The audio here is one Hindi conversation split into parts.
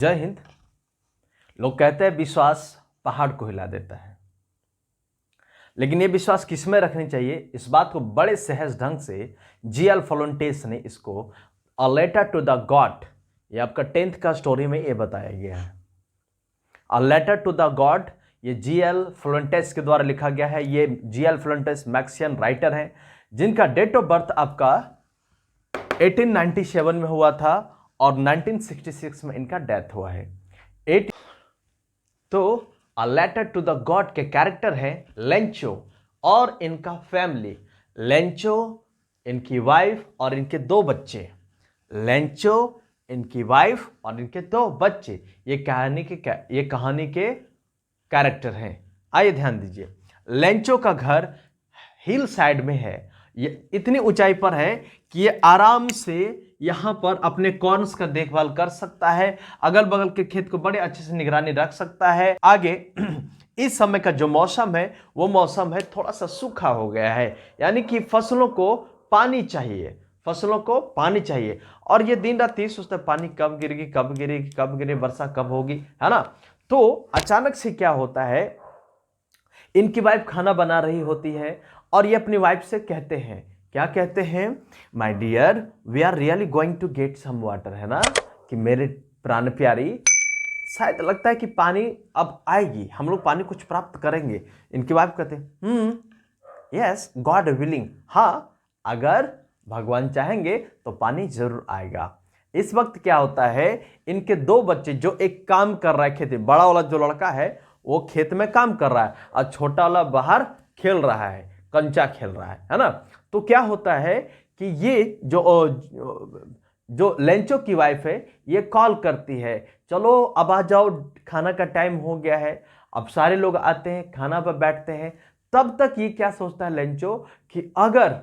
जय हिंद। लोग कहते हैं विश्वास पहाड़ को हिला देता है, लेकिन ये विश्वास किस में रखनी चाहिए, इस बात को बड़े सहज ढंग से जीएल फ्लोरेंटेस ने इसको a letter to the God, ये आपका 10th का स्टोरी में ये बताया गया है। A letter to the God ये जीएल फ्लोरेंटेस के द्वारा लिखा गया है। ये जीएल फ्लोरेंटेस मैक्सियन राइटर हैं जिनका डेट ऑफ बर्थ आपका 1897 में हुआ था और 1966 में इनका डेथ हुआ है। तो a letter to the God के कैरेक्टर है लेंचो और इनका फैमिली। लेंचो, इनकी वाइफ और इनके 2 बच्चे। लेंचो, इनकी वाइफ और इनके 2 बच्चे, ये कहानी के कैरेक्टर हैं। आइए ध्यान दीजिए। लेंचो का घर हिल साइड में है, ये इतनी ऊंचाई पर है कि ये आराम से यहां पर अपने कॉर्न्स का देखभाल कर सकता है, अगल बगल के खेत को बड़े अच्छे से निगरानी रख सकता है। आगे इस समय का जो मौसम है वो मौसम है थोड़ा सा सूखा हो गया है, यानी कि फसलों को पानी चाहिए, फसलों को पानी चाहिए। और ये दिन रात सोचते पानी कब गिरेगी, कब गिरेगी, कब गिरे, वर्षा कब होगी, है ना। तो अचानक से क्या होता है, इनकी वाइफ खाना बना रही होती है और ये अपनी वाइफ से कहते हैं, क्या कहते हैं, my dear we are really going to get some water, है ना, कि मेरे प्राण प्यारी शायद लगता है कि पानी अब आएगी, हम लोग पानी कुछ प्राप्त करेंगे। इनकी वाइफ कहते हैं यस गॉड विलिंग, हाँ अगर भगवान चाहेंगे तो पानी जरूर आएगा। इस वक्त क्या होता है, इनके 2 बच्चे, जो एक काम कर रहा है खेती, बड़ा वाला जो लड़का है वो खेत में काम कर रहा है और छोटा वाला बाहर खेल रहा है, कंचा खेल रहा है ना। तो क्या होता है कि ये जो लेंचो की वाइफ है ये कॉल करती है, चलो अब आ जाओ, खाना का टाइम हो गया है। अब सारे लोग आते हैं, खाना पर बैठते हैं। तब तक ये क्या सोचता है लेंचो कि अगर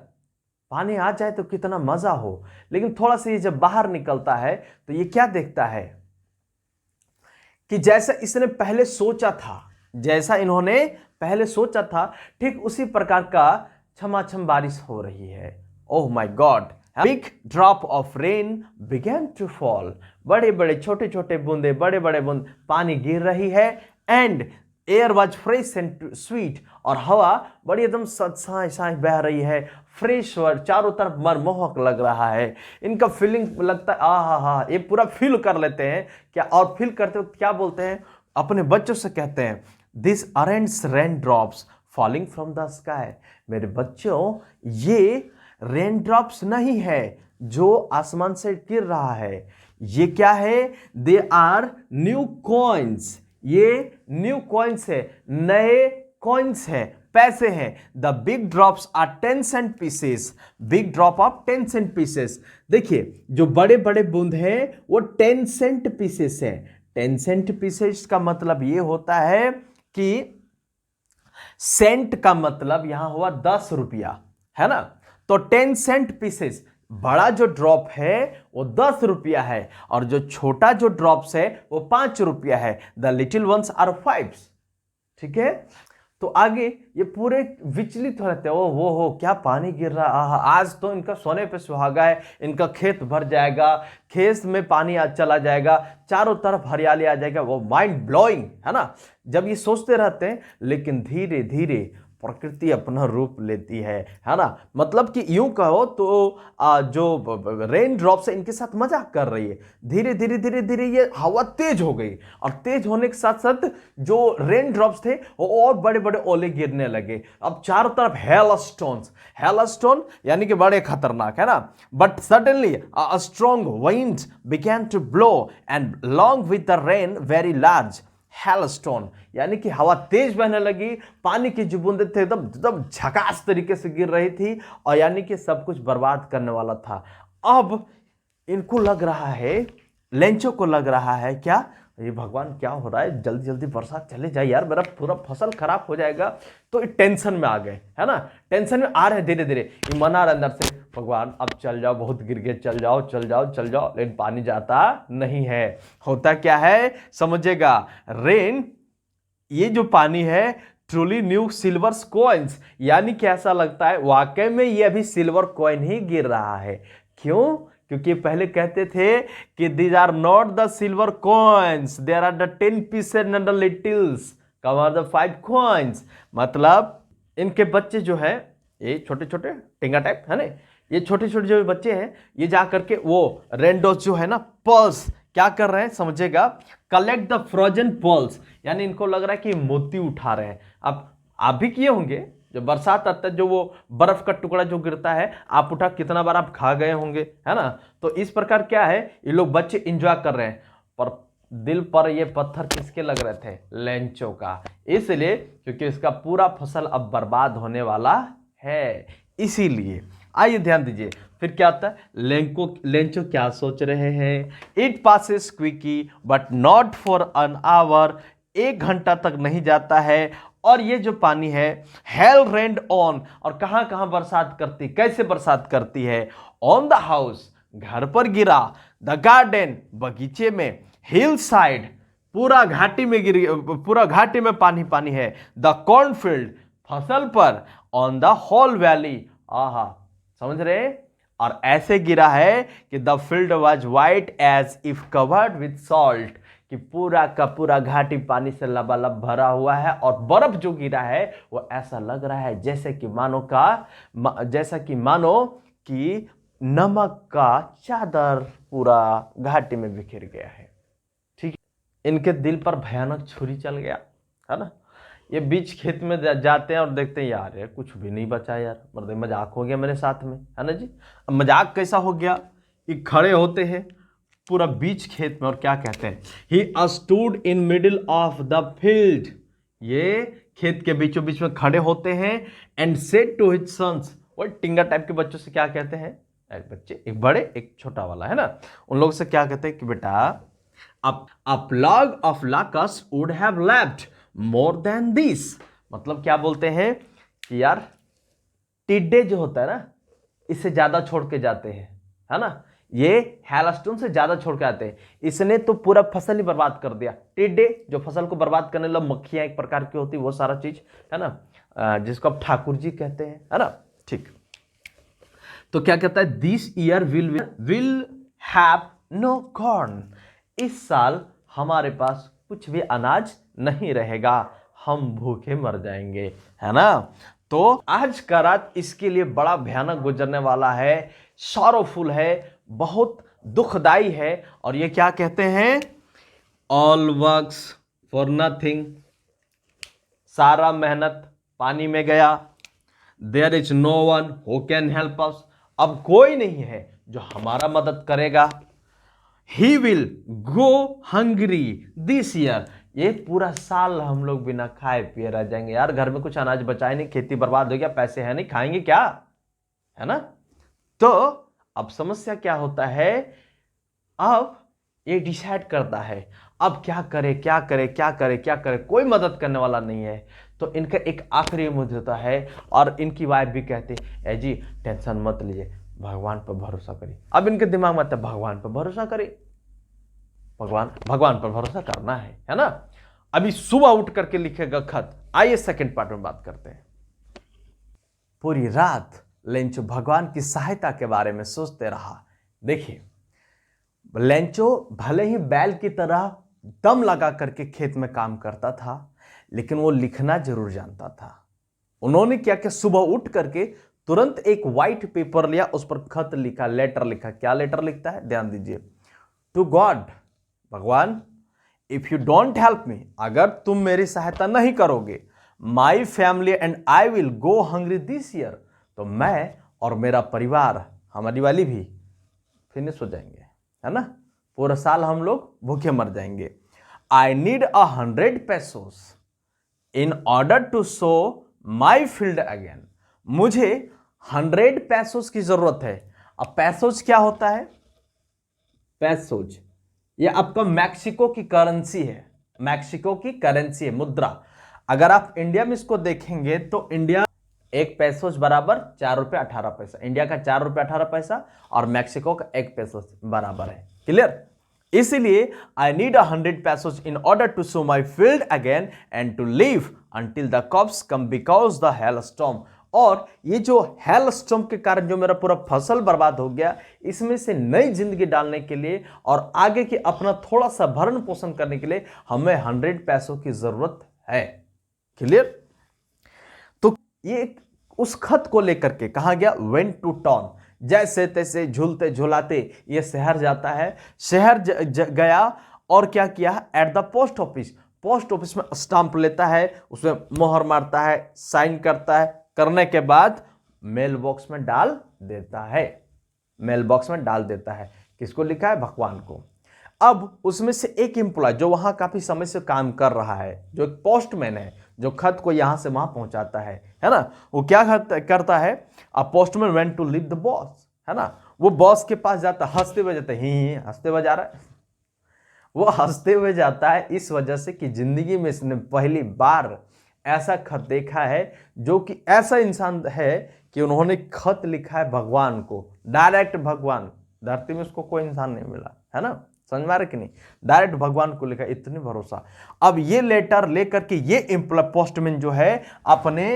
पानी आ जाए तो कितना मजा हो। लेकिन थोड़ा सा ये जब बाहर निकलता है तो ये क्या देखता है कि जैसा इसने पहले सोचा था, जैसा इन्होंने पहले सोचा था, ठीक उसी प्रकार का छमाछम बारिश हो रही है। Oh my God, big drop of rain began to fall, बड़े बड़े छोटे छोटे बूंदे, बड़े बड़े बूंद पानी गिर रही है। And air was fresh and sweet, और हवा बड़ी एकदम साई साई बह रही है, फ्रेश, चारों तरफ मनमोहक लग रहा है। इनका फीलिंग लगता है हा, ये पूरा फील कर लेते हैं क्या, और फील करते वक्त क्या बोलते हैं, अपने बच्चों से कहते हैं, this aren't rain drops falling from the sky, मेरे बच्चों ये रेन ड्रॉप्स नहीं है जो आसमान से गिर रहा है, ये क्या है, दे आर न्यू कॉइन्स, ये न्यू कॉइन्स है, नए कॉइन्स हैं, पैसे हैं। The big drops are 10 cent pieces, big drop of 10 cent pieces. देखिए जो बड़े बड़े बूंद हैं वो 10 सेंट पीसेस हैं। 10 सेंट पीसेस का मतलब ये होता है कि सेंट का मतलब यहां हुआ 10 रुपया, है ना। तो 10 सेंट पीसेस, बड़ा जो ड्रॉप है वो 10 रुपया है और जो छोटा जो ड्रॉप्स है वो 5 रुपया है। द लिटिल वंस आर 5, ठीक है। तो आगे ये पूरे विचलित हो रहते हैं, हो क्या पानी गिर रहा, आज तो इनका सोने पे सुहागा है, इनका खेत भर जाएगा, खेत में पानी आज चला जाएगा, चारों तरफ हरियाली आ जाएगा, वो माइंड ब्लोइंग, है ना। जब ये सोचते रहते हैं, लेकिन धीरे धीरे प्रकृति अपना रूप लेती है ना। मतलब कि यूं कहो तो जो रेन ड्रॉप्स है इनके साथ मजाक कर रही है। धीरे धीरे धीरे धीरे ये हवा तेज हो गई और तेज होने के साथ साथ जो रेन ड्रॉप्स थे वो और बड़े बड़े ओले गिरने लगे। अब चारों तरफ हेलस्टोन यानी कि बड़े खतरनाक, है ना। But suddenly a strong wind began to blow and long with the rain very large hailstone, यानी कि हवा तेज बहने लगी, पानी की जो बूंदें थे एकदम झकास तरीके से गिर रही थी और यानी कि सब कुछ बर्बाद करने वाला था। अब इनको लग रहा है, लेंचो को लग रहा है क्या, ये भगवान क्या हो रहा है, जल्दी जल्दी बरसात चले जाए यार, मेरा पूरा फसल खराब हो जाएगा। तो टेंशन में आ गए, है ना, टेंशन में आ रहे धीरे धीरे, मना रहे अंदर से, भगवान अब चल जाओ, बहुत गिर गए, चल जाओ, लेकिन पानी जाता नहीं है। होता क्या है समझेगा, रेन, ये जो पानी है ट्रूली न्यू सिल्वर कॉइन्स, यानी कि ऐसा लगता है वाकई में ये अभी सिल्वर कॉइन ही गिर रहा है। क्यों, क्योंकि पहले कहते थे कि these are not the silver coins, there are the 10 pieces and the littles, come are the 5 coins. मतलब इनके बच्चे जो है ये छोटे छोटे टिंगा टाइप है ना, ये छोटे छोटे जो बच्चे हैं ये जा करके वो रेंडोस जो है ना पर्ल्स क्या कर रहे हैं समझेगा, कलेक्ट द फ्रोजन पर्ल्स, यानी इनको लग रहा है कि मोती उठा रहे हैं। अब आप भी किए होंगे, जब बरसात आता है जो वो बर्फ का टुकड़ा जो गिरता है आप उठा कितना बार आप खा गए होंगे, है ना। तो इस प्रकार क्या है, ये लोग बच्चे इंजॉय कर रहे हैं, पर दिल पर ये पत्थर किसके लग रहे थे, लेंचो का, इसलिए क्योंकि इसका पूरा फसल अब बर्बाद होने वाला है। इसीलिए आइए ध्यान दीजिए फिर क्या आता है, लेंचो क्या सोच रहे हैं, it passes quickie but not for an hour, 1 घंटा तक नहीं जाता है, और ये जो पानी है हेल रेंड ऑन, और कहां कहां बरसात करती, कैसे बरसात करती है, ऑन द हाउस, घर पर गिरा, द गार्डन, बगीचे में, हिल साइड, पूरा घाटी में गिर, पूरा घाटी में पानी पानी है, द कॉर्नफील्ड, फसल पर, ऑन द होल वैली, आहा समझ रहे, और ऐसे गिरा है कि the field was white as if covered with salt, कि पूरा का पूरा घाटी पानी से लबालब भरा हुआ है, और बर्फ जो गिरा है वो ऐसा लग रहा है जैसे कि मानो कि नमक का चादर पूरा घाटी में बिखर गया है। ठीक, इनके दिल पर भयानक छुरी चल गया, है ना। ये बीच खेत में जाते हैं और देखते हैं यार कुछ भी नहीं बचा यार, मतलब मजाक हो गया मेरे साथ में, है ना जी। अब मजाक कैसा हो गया, ये खड़े होते हैं पूरा बीच खेत में और क्या कहते हैं, he stood in middle of the field, ये खेत के बीचों बीच में खड़े होते हैं, and said to his sons, वो टिंगा टाइप के बच्चों से क्या कहते हैं, एक बच्चे, एक बड़े एक छोटा वाला, है ना, उन लोगों से क्या कहते हैं कि बेटा a plug of locks would have left more than this, मतलब क्या बोलते हैं कि यार टिड्डे जो होता है ना इससे ज्यादा छोड़ के जाते हैं, है ना, ये हेलस्टोन से ज्यादा छोड़ के आते हैं, इसने तो पूरा फसल ही बर्बाद कर दिया। टिड्डे जो फसल को बर्बाद करने लगे, मक्खियां एक प्रकार की होती, वो सारा चीज, है ना, जिसको आप ठाकुर जी कहते हैं, है ना। ठीक, तो क्या कहता है, this year will have no corn, इस साल हमारे पास कुछ भी अनाज नहीं रहेगा, हम भूखे मर जाएंगे, है ना। तो आज का रात इसके लिए बड़ा भयानक गुजरने वाला है, सॉरोफुल है, बहुत दुखदाई है, और ये क्या कहते हैं, ऑल वर्क्स फॉर नथिंग, सारा मेहनत पानी में गया, there is no one who can help us, अब कोई नहीं है जो हमारा मदद करेगा, he will go hungry this year, ये पूरा साल हम लोग बिना खाए पिए रह जाएंगे, यार घर में कुछ अनाज बचा ही नहीं, खेती बर्बाद हो गया, पैसे है नहीं, खाएंगे क्या, है ना। तो अब समस्या क्या होता है, अब ये डिसाइड करता है अब क्या करे क्या करे क्या करे क्या करे, कोई मदद करने वाला नहीं है। तो इनका एक आखिरी मुद्दा होता है, और इनकी वाइफ भी कहती है जी टेंशन मत लीजिए, भगवान पर भरोसा करिए। अब इनके दिमाग में आता है भगवान पर भरोसा करिए, भगवान पर भरोसा करना है ना। अभी सुबह उठ करके लिखेगा खत। आइए सेकंड पार्ट में बात करते हैं। पूरी रात लेंचो भगवान की सहायता के बारे में सोचते रहा। देखिए लेंचो भले ही बैल की तरह दम लगा करके खेत में काम करता था, लेकिन वो लिखना जरूर जानता था। उन्होंने क्या किया, सुबह उठ करके तुरंत एक व्हाइट पेपर लिया, उस पर खत लिखा, लेटर लिखा। क्या लेटर लिखता है, ध्यान दीजिए, टू गॉड, भगवान, if you don't help me, अगर तुम मेरी सहायता नहीं करोगे, my family and I will go hungry this year, तो मैं और मेरा परिवार, हमारी वाली भी फिनिश हो जाएंगे, है ना, पूरा साल हम लोग भूखे मर जाएंगे। I need 100 pesos in order to sow my field again, मुझे 100 pesos की जरूरत है। अब पैसोज क्या होता है, पैसोज ये आपका मैक्सिको की करेंसी है, मैक्सिको की करेंसी है, मुद्रा। अगर आप इंडिया में इसको देखेंगे तो इंडिया एक पैसोज बराबर 4 रुपये 18 पैसा, इंडिया का 4 रुपये 18 पैसा और मैक्सिको का 1 पैसोज बराबर है। क्लियर, इसीलिए I need 100 pesos in order to sow my field again and to live until the crops come because the hailstorm. और ये जो हेल स्टॉर्म के कारण जो मेरा पूरा फसल बर्बाद हो गया, इसमें से नई जिंदगी डालने के लिए और आगे के अपना थोड़ा सा भरण पोषण करने के लिए हमें 100 पैसों की जरूरत है। क्लियर? तो ये उस खत को लेकर के कहा गया वेंट टू टाउन, जैसे तैसे झूलते झुलाते ये शहर जाता है। शहर गया और क्या किया, at the post office, post office में स्टाम्प लेता है, उसमें मोहर मारता है, साइन करता है, करने के बाद मेल बॉक्स में डाल देता है। मेल बॉक्स में डाल देता है। किसको लिखा है? भगवान को। अब उसमें से एक एम्प्लॉय जो वहां काफी समय से काम कर रहा है, जो एक पोस्टमैन है, जो खत को यहां से वहां पहुंचाता है ना, वो क्या करता है, a postman went to leave the boss, है ना, वो बॉस के पास जाता, हंसते हुए जाता है, ही हंसते हुए जा रहा है, वो हंसते हुए जाता है इस वजह से कि जिंदगी में इसने पहली बार ऐसा खत देखा है, जो कि ऐसा इंसान है कि उन्होंने खत लिखा है भगवान को, डायरेक्ट भगवान, धरती में उसको कोई इंसान नहीं मिला, है ना, समझ में आ रहा कि नहीं, डायरेक्ट भगवान को लिखा, इतनी भरोसा। अब ये लेटर लेकर के ये पोस्टमैन जो है अपने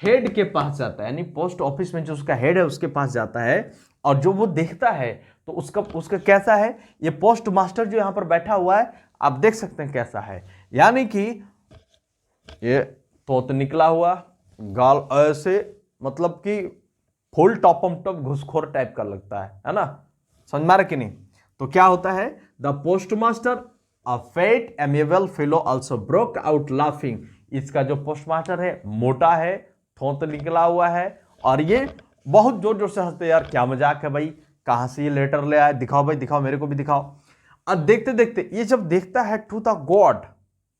हेड के पास जाता है, यानी पोस्ट ऑफिस में जो उसका हेड है उसके पास जाता है, और जो वो देखता है तो उसका कैसा है, ये पोस्ट मास्टर जो यहां पर बैठा हुआ है, आप देख सकते हैं कैसा है, यानी कि ये तोत निकला हुआ, गाल ऐसे, मतलब कि फुल टॉपम टॉप घुसखोर टाइप का लगता है ना, समझ में आ रहा कि नहीं। तो क्या होता है, the postmaster a fat amiable fellow also broke out laughing. इसका जो पोस्ट मास्टर है मोटा है, थोत निकला हुआ है, और ये बहुत जोर जोर से हंसते, यार क्या मजाक है भाई, कहां से ये लेटर ले आए, दिखाओ भाई दिखाओ, मेरे को भी दिखाओ। अब देखते देखते ये जब देखता है टू द गॉड,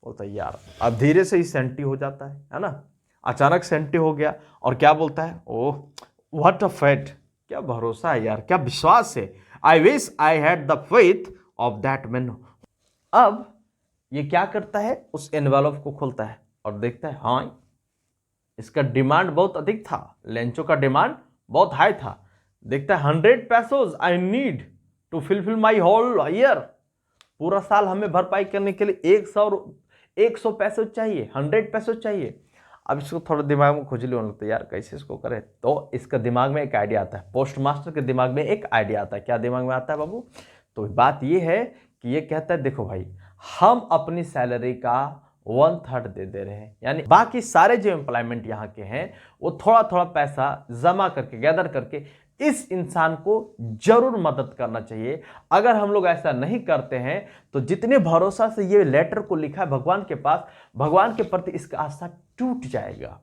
बोलता है यार, अब धीरे से ही सेंटी हो जाता है ना, अचानक सेंटी हो गया, और क्या बोलता है, ओह व्हाट अ फेट, क्या भरोसा है यार, क्या विश्वास है, I wish I had the faith of that man. अब ये क्या करता है, उस एनवेलप को खोलता है और देखता है, हाँ इसका डिमांड बहुत अधिक था, लेंचो का डिमांड बहुत हाई था। देखता है 100 pesos I need to fulfil my whole year, पूरा साल हमें भरपाई करने के लिए 100 पैसे चाहिए, 100 पैसे चाहिए। अब इसको थोड़ा दिमाग में खुजली होने लगता है, यार कैसे इसको करें, तो इसका दिमाग में एक आइडिया आता है, पोस्ट मास्टर के दिमाग में एक आइडिया आता है। क्या दिमाग में आता है बाबू, तो बात ये है कि ये कहता है, देखो भाई हम अपनी सैलरी का 1/3 दे रहे हैं, यानी बाकी सारे जो एम्प्लॉयमेंट यहाँ के हैं वो थोड़ा थोड़ा पैसा जमा करके, गैदर करके इस इंसान को जरूर मदद करना चाहिए। अगर हम लोग ऐसा नहीं करते हैं तो जितने भरोसा से ये लेटर को लिखा है भगवान के पास, भगवान के प्रति इसका आस्था टूट जाएगा।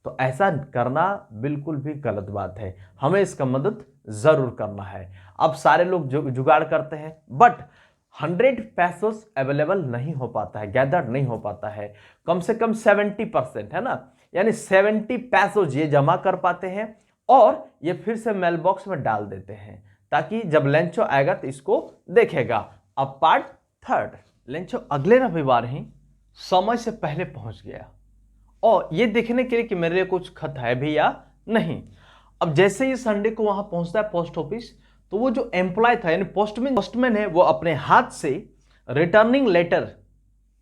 तो ऐसा करना बिल्कुल भी गलत बात है, हमें इसका मदद जरूर करना है। अब सारे लोग जुगाड़ करते हैं, बट 100 पैसोस अवेलेबल नहीं हो पाता है, गैदर नहीं हो पाता है, कम से कम 70%, है ना, यानी 70 पैसोस ये जमा कर पाते हैं और ये फिर से मेल बॉक्स में डाल देते हैं, ताकि जब लेंचो आएगा तो इसको देखेगा। अब पार्ट 3, लेंचो अगले रविवार ही समय से पहले पहुंच गया और ये देखने के लिए कि मेरे लिए कुछ खत है भी या नहीं। अब जैसे ही संडे को वहां पहुंचता है पोस्ट ऑफिस, तो वो जो एम्प्लॉय था, यानी पोस्टमैन है, वो अपने हाथ से रिटर्निंग लेटर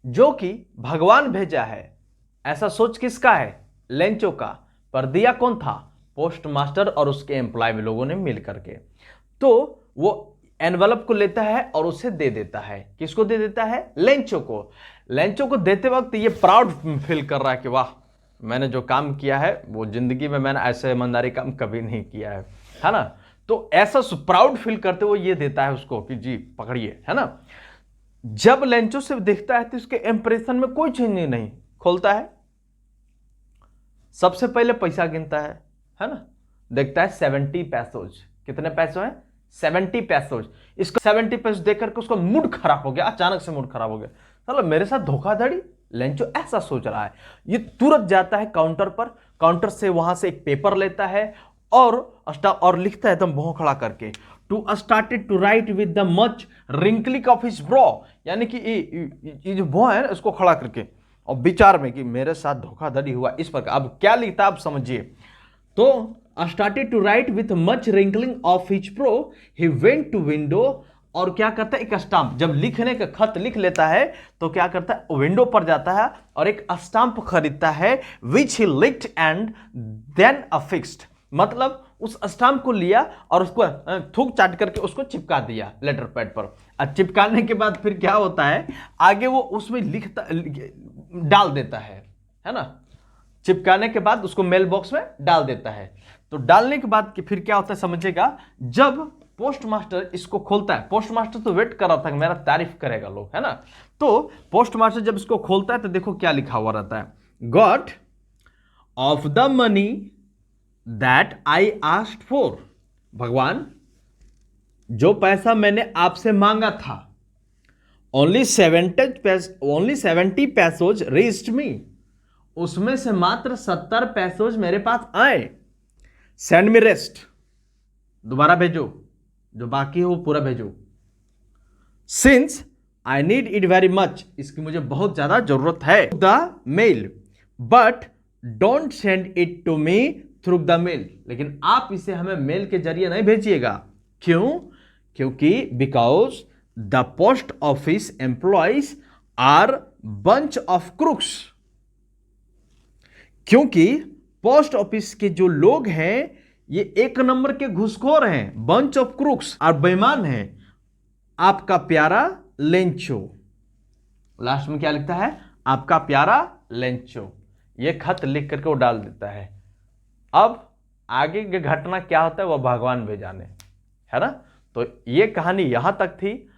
जो कि भगवान भेजा है, ऐसा सोच किसका है, लेंचो का, पर दिया कौन था, पोस्ट मास्टर और उसके एम्प्लॉय में लोगों ने मिल करके। तो वो एनवेलप को लेता है और उसे दे देता है, किसको दे देता है, लेंचो को। लेंचो को देते वक्त ये प्राउड फील कर रहा है कि वाह, मैंने जो काम किया है वो जिंदगी में मैंने ऐसे ईमानदारी काम कभी नहीं किया है ना। तो ऐसा प्राउड फील करते हुए ये देता है उसको कि जी पकड़िए, है ना। जब लेंचो से देखता है तो उसके इंप्रेशन में कोई चेंज नहीं, खोलता है, सबसे पहले पैसा गिनता है ना, देखता है 70 पैसोज, कितने पैसे हैं, 70 पैसोज। इसको 70 पैसे देख करके उसका मूड खराब हो गया, अचानक से मूड खराब हो गया, चलो मेरे साथ धोखाधड़ी, लेंचो ऐसा सोच रहा है। ये तुरंत जाता है काउंटर पर, काउंटर से वहां से एक पेपर लेता है और लिखता है एकदम भौं खड़ा करके, to started to write with the much wrinkling of his brow, यानी कि ये जो भौं है इसको खड़ा करके और विचार में कि मेरे साथ धोखाधड़ी हुआ, इस पर। अब क्या लिखता है आप समझिए, तो started to write with much wrinkling of his brow, he went to window और क्या करता है, एक स्टाम्प, जब लिखने का खत लिख लेता है तो क्या करता है, विंडो पर जाता है और एक स्टाम्प खरीदता है, विच ही लिक्ड एंड देन अफिक्स्ड, मतलब उस स्टाम्प को लिया और उसको थूक चाट करके उसको चिपका दिया लेटर पैड पर। और चिपकाने के बाद फिर क्या होता है, आगे वो उसमें लिखता डाल देता है ना, चिपकाने के बाद उसको मेल बॉक्स में डाल देता है। तो डालने के बाद कि फिर क्या होता है समझिएगा, जब पोस्ट मास्टर इसको खोलता है, पोस्ट मास्टर तो वेट कर रहा था कि मेरा तारीफ करेगा लोग, है ना, तो पोस्ट मास्टर जब इसको खोलता है तो देखो क्या लिखा हुआ रहता है, got off the money that I asked for, भगवान जो पैसा मैंने आपसे मांगा था, ओनली 70 पैसोज रीच्ड मी, उसमें से मात्र 70 पैसोज मेरे पास आए, सेंड मी रेस्ट, दोबारा भेजो, जो बाकी है वो पूरा भेजो, since I need it very much, इसकी मुझे बहुत ज्यादा जरूरत है, the mail but don't send it to me through the mail, लेकिन आप इसे हमें मेल के जरिए नहीं भेजिएगा, क्यों, क्योंकि because the post office employees are bunch of crooks, क्योंकि पोस्ट ऑफिस के जो लोग हैं ये एक नंबर के घुसखोर हैं, बंच ऑफ क्रूक्स, और बेईमान हैं, आपका प्यारा लेंचो, लास्ट में क्या लिखता है, आपका प्यारा लेंचो, ये खत लिख करके वो डाल देता है। अब आगे की घटना क्या होता है वो भगवान भी जाने, है ना। तो ये कहानी यहां तक थी,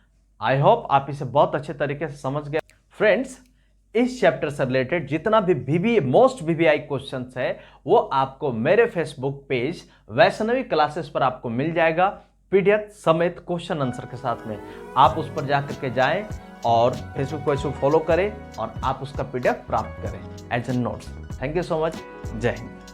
आई होप आप इसे बहुत अच्छे तरीके से समझ गए। फ्रेंड्स, इस चैप्टर से रिलेटेड जितना भी मोस्ट वीवीआई क्वेश्चंस है वो आपको मेरे फेसबुक पेज वैष्णवी क्लासेस पर आपको मिल जाएगा, पीडीएफ समेत क्वेश्चन आंसर के साथ में। आप उस पर जाकर के जाएं और फेसबुक पेज को फॉलो करें और आप उसका पीडीएफ प्राप्त करें as a notes. Thank you so much, जय हिंद।